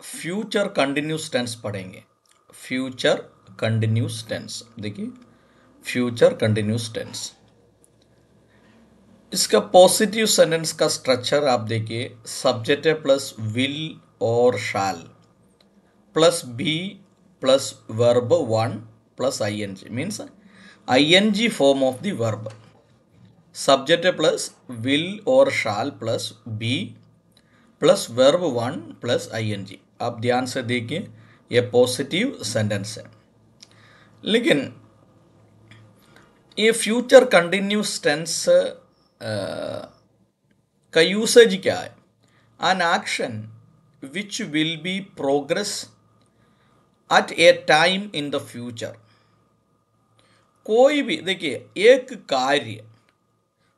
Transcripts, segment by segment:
Future continuous tense पढ़ेंगे। Future continuous tense देखिए, future continuous tense, इसका पॉजिटिव सेंटेंस का स्ट्रक्चर आप देखिए, सब्जेक्ट है प्लस विल और shall plus be plus verb one plus ING, means ING form of the verb, subject plus will और shall plus be plus verb one plus ING. आप ध्यान से देखिए, ये पॉजिटिव सेंटेंस है। लेकिन ये फ्यूचर कंटिन्यूस टेंस का यूसेज क्या है? An action which will be progress eight A time in the future. कोई भी देखिए, एक कार्य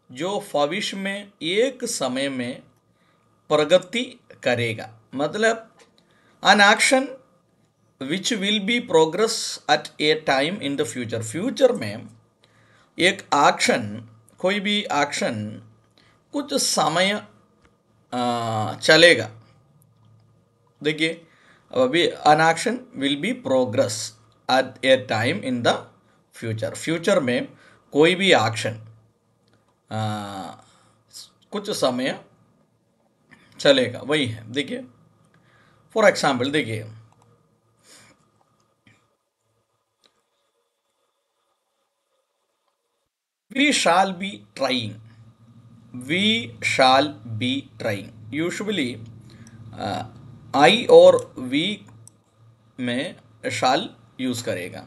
जो भविष्य में एक समय में प्रगति करेगा, मतलब an action which will be progress eight A time in the future. Future में एक एक्शन, कोई भी एक्शन कुछ समय चलेगा। देखिए, अभी an action will be progress eight A time in the future. Future में कोई भी एक्शन कुछ समय चलेगा, वही है। देखिए फॉर एग्जाम्पल, देखिए we shall be trying, we shall be trying. Usually I और वी में शाल यूज करेगा,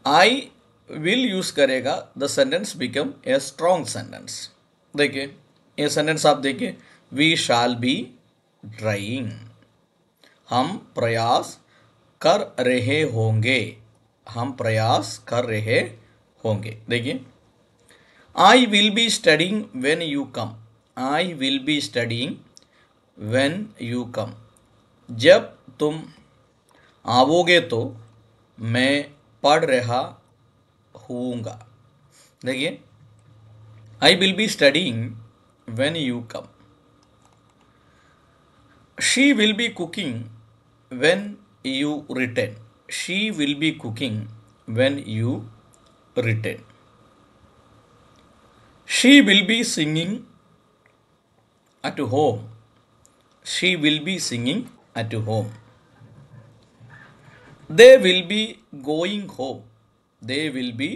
आई विल यूज करेगा, the sentence become a strong sentence. देखिए ये सेंटेंस आप देखिए, वी शाल बी ट्राइंग, हम प्रयास कर रहे होंगे, हम प्रयास कर रहे होंगे। देखिए, I will be studying when you come, I will be studying when you come, जब तुम आओगे तो मैं पढ़ रहा हूँगा। देखिए, I will be studying when you come, she will be cooking when you return, she will be cooking when you return, she will be singing at home, she will be singing at home, they will be going home, they will be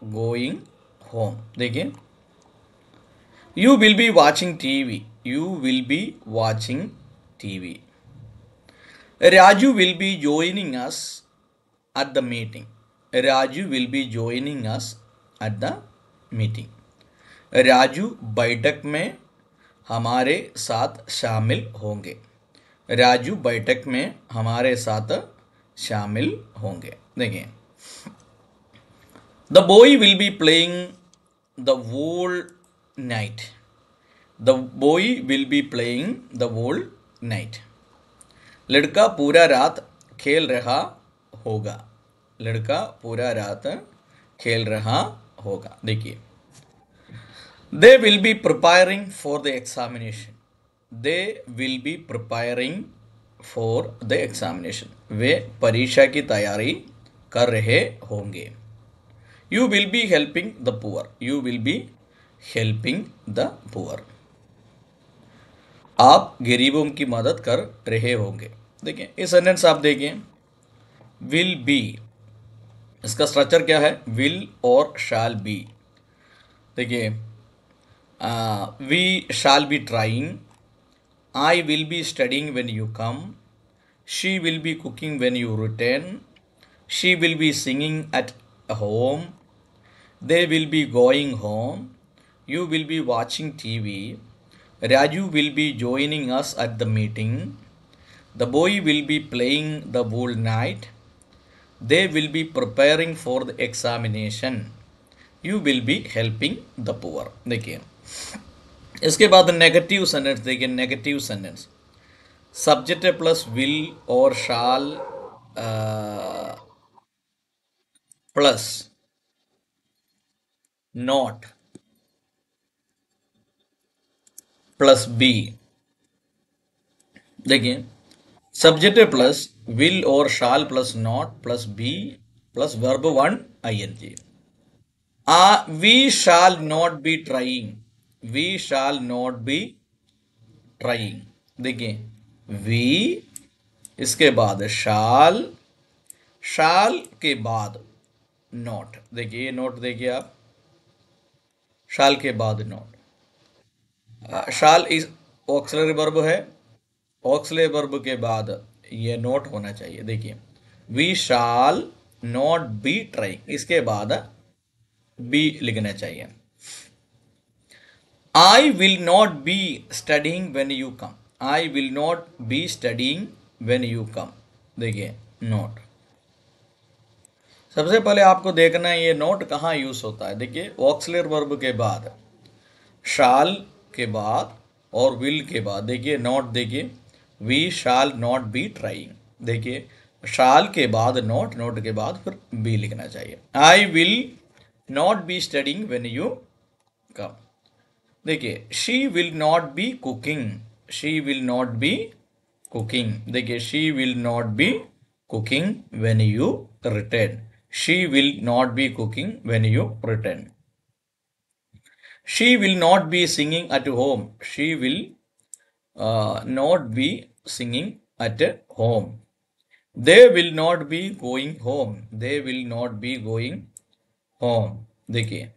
going home। देखिए, you will be watching TV, you will be watching TV, Raju will be joining us at the meeting, Raju will be joining us at the meeting, Raju बैठक में हमारे साथ शामिल होंगे, राजू बैठक में हमारे साथ शामिल होंगे। देखिए, the boy will be playing the whole night, the boy will be playing the whole night, लड़का पूरा रात खेल रहा होगा, लड़का पूरा रात खेल रहा होगा। देखिए, they will be preparing for the examination, they will be preparing for the examination, वे परीक्षा की तैयारी कर रहे होंगे। you will be helping the poor, you will be helping the poor, आप गरीबों की मदद कर रहे होंगे। देखिए ये सेंटेंस आप देखिए, विल बी, इसका स्ट्रक्चर क्या है, विल और शैल बी। देखिए, we shall be trying, I will be studying when you come, she will be cooking when you return, she will be singing at home, they will be going home, you will be watching TV, Raju will be joining us at the meeting, the boy will be playing the whole night, they will be preparing for the examination, you will be helping the poor। देखिए इसके बाद negative sentence देखिए, negative sentence, subject plus will और shall plus not plus be. देखिए, subject plus will और shall plus not plus be plus verb one ing. We shall not be trying. We shall not be trying. देखिए we, इसके बाद शाल, शाल के बाद not. देखिए ये नोट देखिए आप, शाल के बाद नॉट. शाल इस ऑक्सिलरी वर्ब है, ऑक्सिलरी वर्ब के बाद ये नोट होना चाहिए. देखिए we shall not be trying, इसके बाद बी लिखना चाहिए. I will not be studying when you come. I will not be studying when you come. देखिए नोट. सबसे पहले आपको देखना है ये नोट कहाँ यूज होता है. देखिए ऑक्सिलरी वर्ब के बाद, शाल के बाद और विल के बाद. देखिए नोट, देखिए we shall not be trying. देखिए शाल के बाद नोट, नोट के बाद फिर बी लिखना चाहिए. I will not be studying when you come. देखिए she will not be cooking. She will not be cooking. देखिए she will not be cooking when you return. She will not be cooking when you return. She will not be singing at home. She will not be singing at home. They will not be going home. They will not be going home. देखिए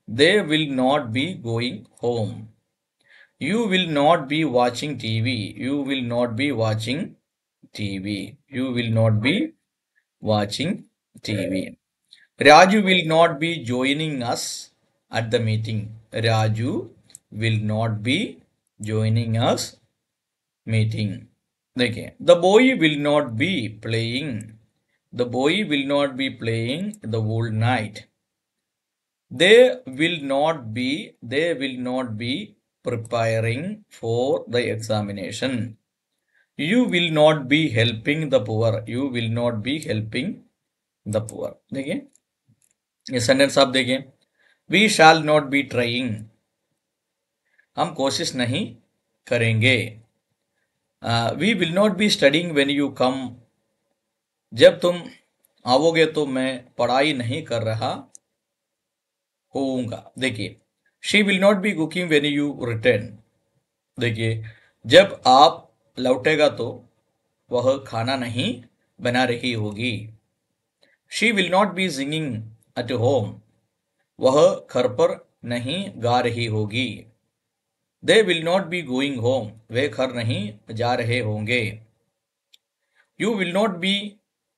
they will not be going home. You will not be watching TV. You will not be watching TV. You will not be watching TV. Raju will not be joining us at the meeting. Raju will not be joining us meeting. देखिए the boy will not be playing. The boy will not be playing the whole night. They will not be preparing for the examination. You will not be helping the poor. You will not be helping the poor. देखिए ये sentence आप देखिए. We shall not be trying, हम कोशिश नहीं करेंगे. We will not be studying when you come, जब तुम आओगे तो मैं पढ़ाई नहीं कर रहा होऊंगा. देखिए she will not be cooking when you return. देखिए जब आप लौटेगा तो वह खाना नहीं बना रही होगी. She will not be singing at home, वह घर पर नहीं गा रही होगी. They will not be going home, वे घर नहीं जा रहे होंगे. You will not be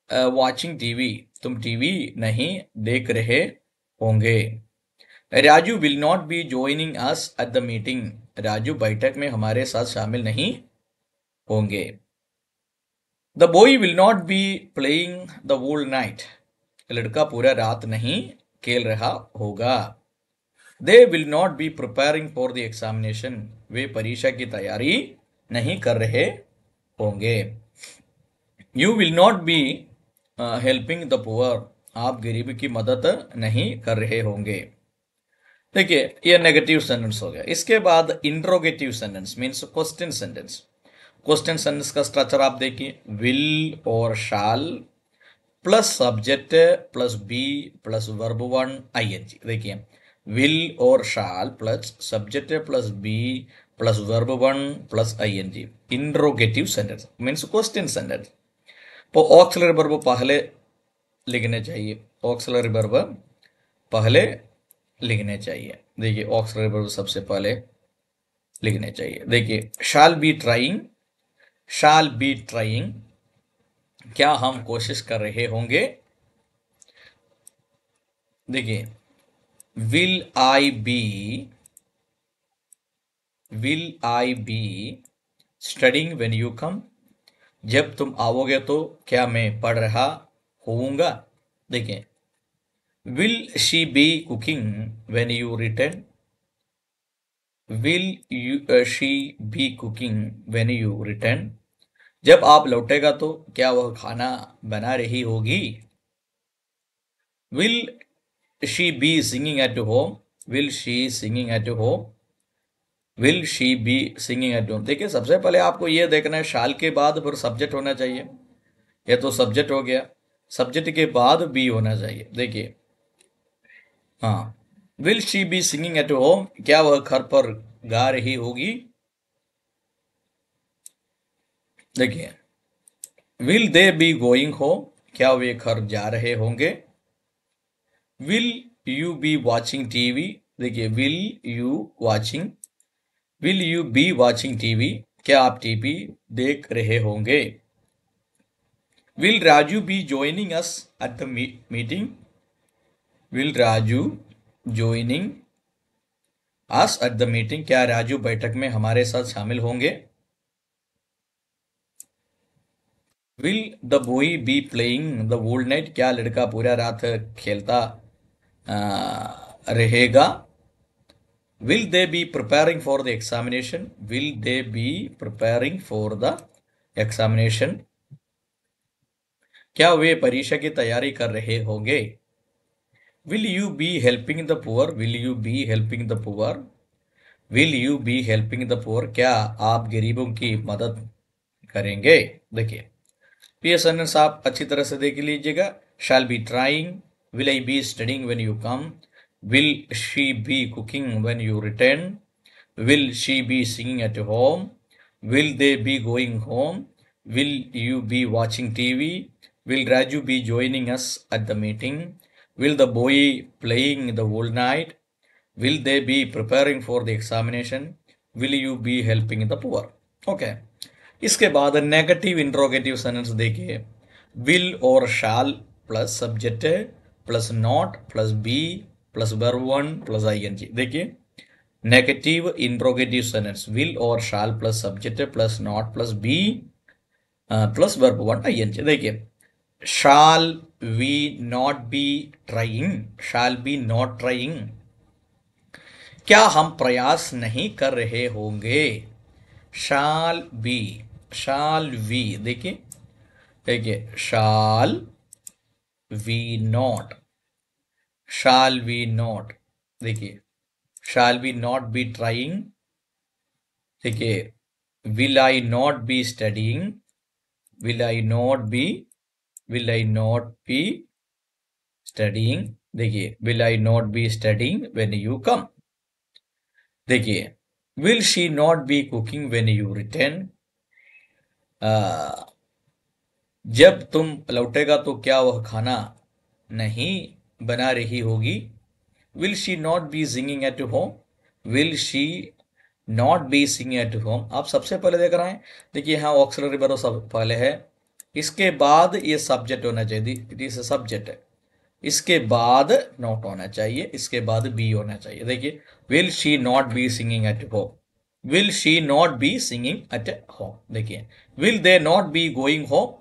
watching TV, तुम टीवी नहीं देख रहे होंगे. Raju will not be joining us at the meeting, Raju बैठक में हमारे साथ शामिल नहीं होंगे. The boy will not be playing the whole night, लड़का पूरा रात नहीं खेल रहा होगा. They will not be preparing for the examination, वे परीक्षा की तैयारी नहीं कर रहे होंगे. You will not be helping the poor, आप गरीब की मदद नहीं कर रहे होंगे. देखिए ये नेगेटिव सेंटेंस हो गया. इसके बाद interrogative sentence means question sentence. Question sentence का स्ट्रक्चर आप देखिए. विल और shall plus subject plus be plus verb one ing. देखिए विल और shall plus subject plus be plus verb one plus ing. Interrogative sentence means question sentence. तो auxiliary verb पहले लिखने चाहिए. ऑक्सिलरी वर्ब पहले लिखने चाहिए. देखिए ऑक्सिलरी वर्ब सबसे पहले लिखने चाहिए. देखिए शाल be trying, shall be trying, क्या हम कोशिश कर रहे होंगे. देखिए will I be studying when you come, जब तुम आओगे तो क्या मैं पढ़ रहा होऊंगा. देखिए will she be cooking when you return, will she be cooking when you return, जब आप लौटेगा तो क्या वह खाना बना रही होगी. Will she be singing at home, will she singing at home, will she be singing at home. देखिए सबसे पहले आपको ये देखना है शाल के बाद फिर सब्जेक्ट होना चाहिए। ये तो सब्जेक्ट हो गया, सब्जेक्ट के बाद बी होना चाहिए। देखिए हाँ, will she be singing at home, क्या वह घर पर गा रही होगी। देखिए will they be going home, क्या वे घर जा रहे होंगे। Will you be watching TV. देखिए will you be watching TV, क्या आप टीवी देख रहे होंगे। Will Raju be joining us at the meeting. Will Raju joining us at the meeting, क्या राजू बैठक में हमारे साथ शामिल होंगे। Will the boy be playing the whole night, क्या लड़का पूरा रात खेलता रहेगा। Will they be preparing for the examination. Will they be preparing for the examination, क्या वे परीक्षा की तैयारी कर रहे होंगे। Will you be helping the poor. Will you be helping the poor. Will you be helping the poor, क्या आप गरीबों की मदद करेंगे। देखिए ये सेंटेंस आप अच्छी तरह से देख लीजिएगा। Shall be trying, will I be studying when you come, will she be cooking when you return, will she be singing at home, will they be going home, will you be watching TV, will Raju be joining us at the meeting, will the boy playing the whole night, will they be preparing for the examination, will you be helping the poor। Okay इसके बाद negative interrogative sentence देखिए। Will और shall plus subject plus not plus be plus verb one plus ING. देखिए negative interrogative sentence will और shall plus subject plus not plus be plus verb one ING. देखिए shall we not be trying, shall be not trying, क्या हम प्रयास नहीं कर रहे होंगे। शाल बी, शाल वी, देखिए देखिए shall we not, shall we not, देखिए shall we not be trying. देखिए will I not be studying, will I not be, will I not be studying. देखिए will I not be studying when you come. देखिए will she not be cooking when you return, जब तुम लौटेगा तो क्या वह खाना नहीं बना रही होगी। Will she not be singing at home, will she not be singing at home. आप सबसे पहले देख रहे हैं, देखिए यहाँ ऑक्सिलरी वर्ब सब पहले है, इसके बाद ये सब्जेक्ट होना चाहिए, इट इज सब्जेक्ट है, इसके बाद नॉट होना चाहिए, इसके बाद बी होना चाहिए। देखिए will she not be singing at home, will she not be singing at home. देखिए will they not be going home,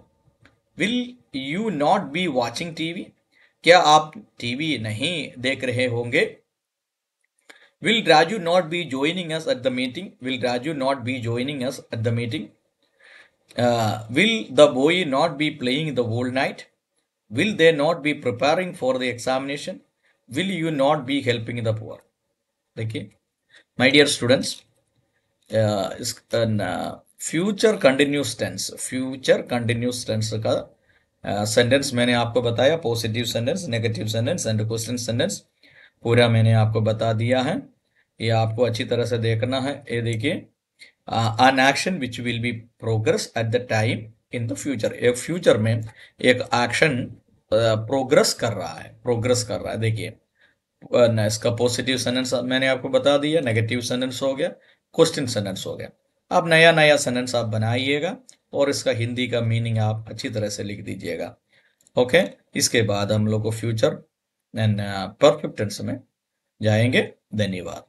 will you not be watching TV, क्या आप टीवी नहीं देख रहे होंगे। Will Raju not be joining us at the meeting, will Raju not be joining us at the meeting, will the boy not be playing the whole night, will they not be preparing for the examination, will you not be helping the poor. देखिए my dear students, इस future continuous tense, future continuous tense का sentence मैंने आपको बताया, positive sentence, negative sentence and question sentence पूरा मैंने आपको बता दिया है। ये आपको अच्छी तरह से देखना है। ये देखिए an action which will be progress at the time in the future, एक फ्यूचर में एक एक्शन प्रोग्रेस कर रहा है, प्रोग्रेस कर रहा है। देखिए इसका पॉजिटिव सेंटेंस मैंने आपको बता दिया, नेगेटिव सेंटेंस हो गया, क्वेश्चन सेंटेंस हो गया। अब नया नया सेंटेंस आप बनाइएगा और इसका हिंदी का मीनिंग आप अच्छी तरह से लिख दीजिएगा। ओके इसके बाद हम लोग को फ्यूचर एंड परफेक्ट टेंस में जाएंगे। धन्यवाद।